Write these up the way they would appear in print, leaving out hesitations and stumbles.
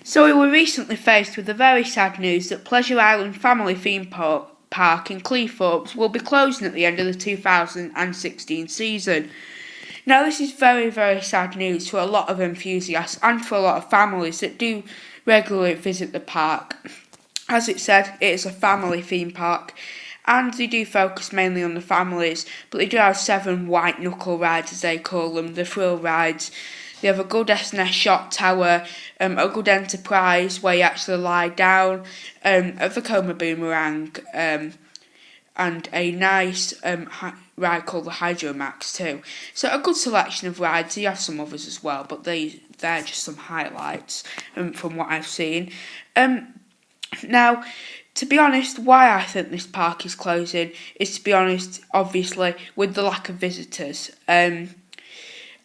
So we were recently faced with the very sad news that Pleasure Island Family Theme Park in Cleethorpes will be closing at the end of the 2016 season. Now this is very, very sad news for a lot of enthusiasts and for a lot of families that do regularly visit the park. As it said, it is a family theme park and they do focus mainly on the families, but they do have 7 white knuckle rides as they call them, the thrill rides. They have a good S&S shot tower, a good Enterprise where you actually lie down, a Vekoma boomerang, and a nice ride called the Hydromax too. So a good selection of rides. You have some others as well, but they're just some highlights from what I've seen. Now, to be honest, why I think this park is closing is, to be honest, obviously with the lack of visitors.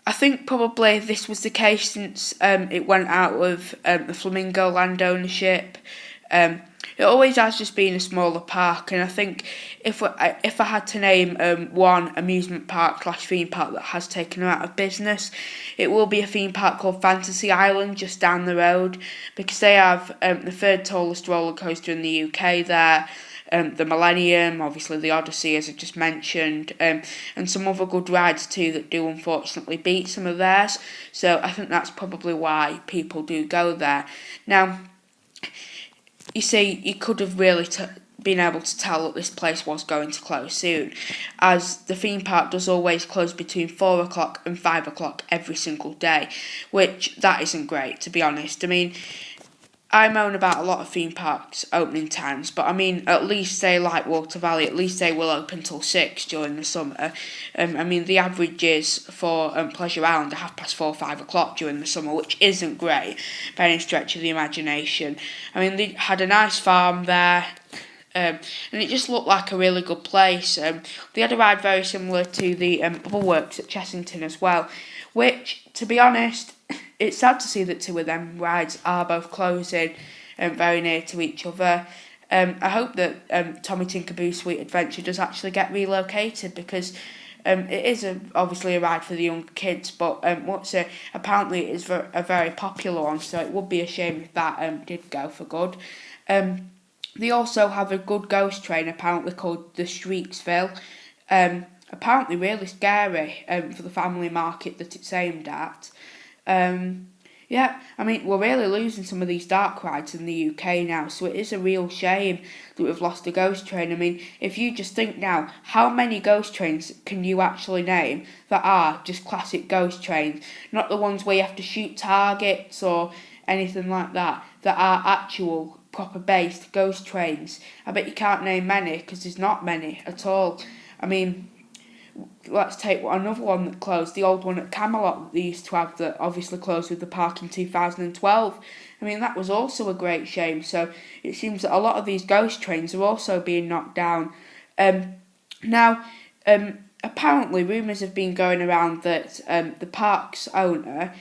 I think probably this was the case since it went out of the Flamingo land ownership. It always has just been a smaller park, and I think if I had to name one amusement park / theme park that has taken them out of business, it will be a theme park called Fantasy Island just down the road, because they have the 3rd tallest roller coaster in the UK there. The Millennium, obviously the Odyssey as I just mentioned, and some other good rides too that do unfortunately beat some of theirs. So I think that's probably why people do go there. Now, you see, you could have really been able to tell that this place was going to close soon, as the theme park does always close between 4 o'clock and 5 o'clock every single day, which that isn't great, to be honest. I mean, I moan about a lot of theme parks opening times, but I mean, at least say like Water Valley, at least they will open till 6 during the summer. I mean, the averages for Pleasure Island are 4:30, 5 o'clock during the summer, which isn't great by any stretch of the imagination. I mean, they had a nice farm there. And it just looked like a really good place. They had a ride very similar to the Bubbleworks at Chessington as well, which, to be honest, it's sad to see that 2 of them rides are both closing very near to each other. I hope that Tommy Tinkerboo's Sweet Adventure does actually get relocated, because it is obviously a ride for the younger kids, but apparently it is a very popular one, so it would be a shame if that did go for good. They also have a good ghost train apparently called the Shrieksville. Apparently really scary for the family market that it's aimed at. Yeah, I mean, we're really losing some of these dark rides in the UK now, so it is a real shame that we've lost a ghost train. I mean, if you just think now, how many ghost trains can you actually name that are just classic ghost trains, not the ones where you have to shoot targets or anything like that are actual proper based ghost trains? I bet you can't name many, because there's not many at all. I mean, let's take another one that closed, the old one at Camelot that they used to have, that obviously closed with the park in 2012. I mean, that was also a great shame. So it seems that a lot of these ghost trains are also being knocked down. Now, apparently rumours have been going around that the park's owner,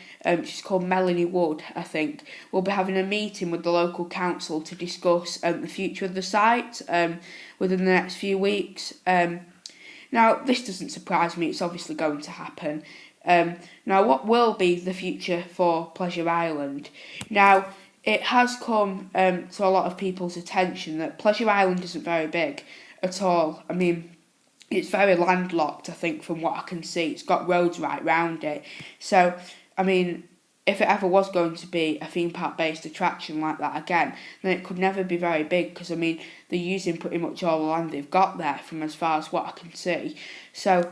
she's called Melanie Wood, I think, will be having a meeting with the local council to discuss the future of the site within the next few weeks. Now, this doesn't surprise me, it's obviously going to happen. Now, what will be the future for Pleasure Island? Now, it has come to a lot of people's attention that Pleasure Island isn't very big at all. I mean, it's very landlocked, I think, from what I can see. It's got roads right round it. So, I mean, if it ever was going to be a theme park-based attraction like that again, then it could never be very big, because, I mean, they're using pretty much all the land they've got there from as far as what I can see. So,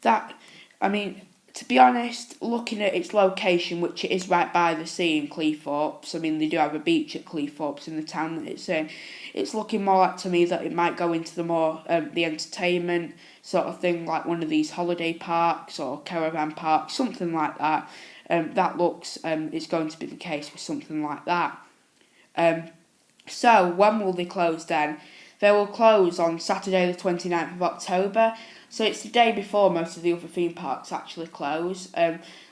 I mean, to be honest, looking at its location, which it is right by the sea in Cleethorpes, I mean, they do have a beach at Cleethorpes in the town that it's in, it's looking more like to me that it might go into the more, the entertainment sort of thing, like one of these holiday parks or caravan parks, something like that. That looks, it's going to be the case with something like that. So, when will they close then? They will close on Saturday the 29th of October, so it's the day before most of the other theme parks actually close,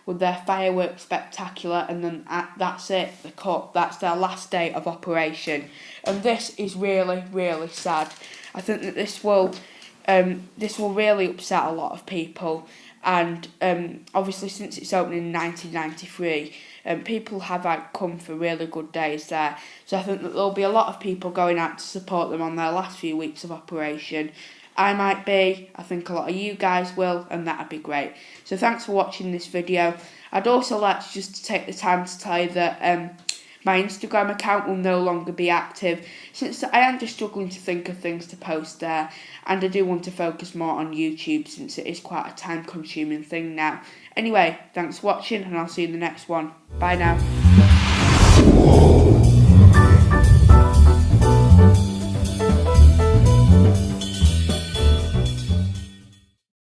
with their fireworks spectacular, and then that's it, the cut, that's their last day of operation. And this is really, really sad. I think that this will really upset a lot of people, and obviously since its opening in 1993, people have come for really good days there. So I think that there'll be a lot of people going out to support them on their last few weeks of operation. I might be, I think a lot of you guys will, and that'd be great. So thanks for watching this video. I'd also like to just take the time to tell you that my Instagram account will no longer be active, since I am just struggling to think of things to post there, and I do want to focus more on YouTube since it is quite a time consuming thing now. Anyway, thanks for watching, and I'll see you in the next one. Bye now.